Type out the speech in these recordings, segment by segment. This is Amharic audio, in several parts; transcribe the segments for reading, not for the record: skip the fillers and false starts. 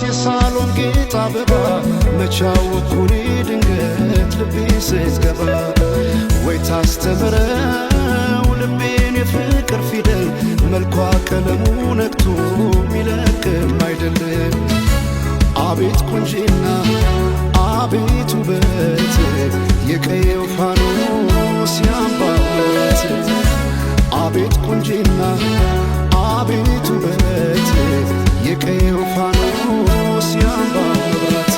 የሳሎን ጌጥ አበባ መቻወኩኔ ድንገት ልቤ ስትገባ ወይ ታስተምረው ልቤን የፍቅር ፊደል መልኳ ቀለሙ ነክቶ ሚለቅም አይደለም። አቤት ቁንጂና አቤት ውበት የቀየው ፋኖስ ያምባበት አቤት ቁንጂና አቤት ውበት የቀየው ፋኖስ ያምባበት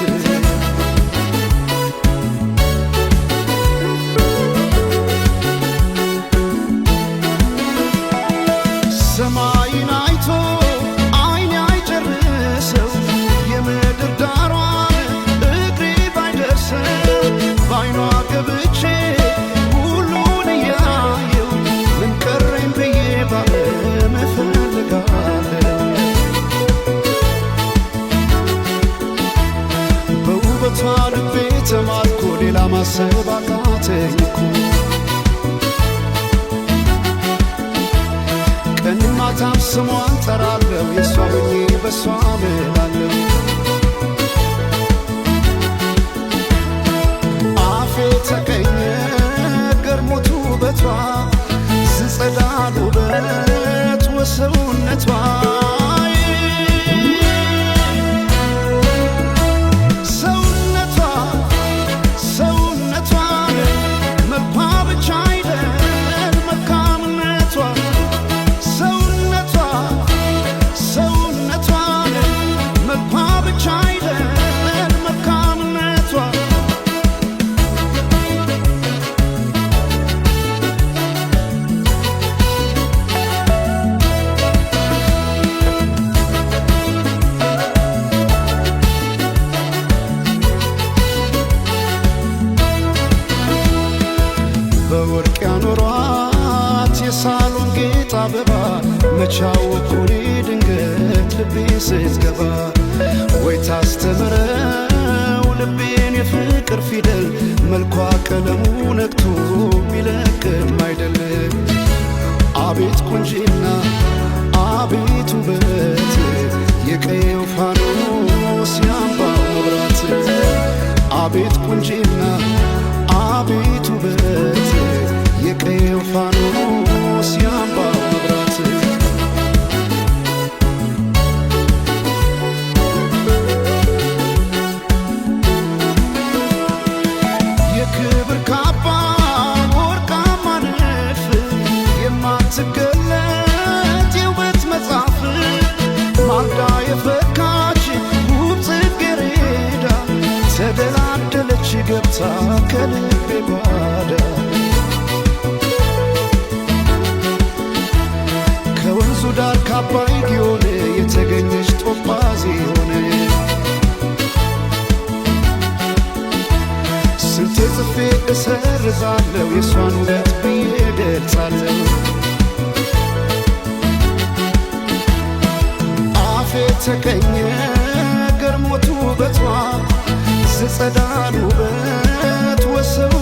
ሰማይን አይቶ አይኔ አይጨርሰው የምድር ዳሯን እግሬ ባይደርሰው ባይኗ ገብቼ ሁሉን እያየው ምን ቀረኝ ብዬ ባለም እፈልጋለሁ። በውበቷ ልቤ ተማርኮ ሌላ ማሰብ አቃተኝ እኮ ቀን ማታም ስሟን ጠራለሁ የሷ ሆኜ በሷ እምላለሁ። አፌ ተቀኘ ገርሞት ውበቷ ዝጸዳል ውበት ወሰውነቷ በወርቅ ያኖሯት የሳሎን ጌጥ አበባ መቻወኩኔ ድንገት ልቤ ስትገባ ወይ ታስተምረው ልቤን የፍቅር ፊደል መልኳ ቀለሙ ነክቶ ሚለቅም አይደለም። አቤት ቁንጂና አቤት ውበት የቀየው ፋኖስ ያምባው መብራት አቤት ቁንጂና አቤት ውበት የቀየው ፋኖስ ያምባው መብራት የክብር ካባ ወርቃማ ንድፍ የማትገለጥ የውበት መጽሐፍ ማርዳ የፈካች ውብ ጽጌረዳ ተደላደለች ገብታ ከልቤ ጓዳ ከወንዙ ዳር ካባይ ጊዮን የተገኘች ጦጳዝ ሆነ ስንቴ ጽፌ እሰርዛለሁ የሷን ውበት ብዬ ገልጻለሁ። አፌ ተቀኘ ገርሞት ውበቷ ዝጸዳል ውበት ወሰው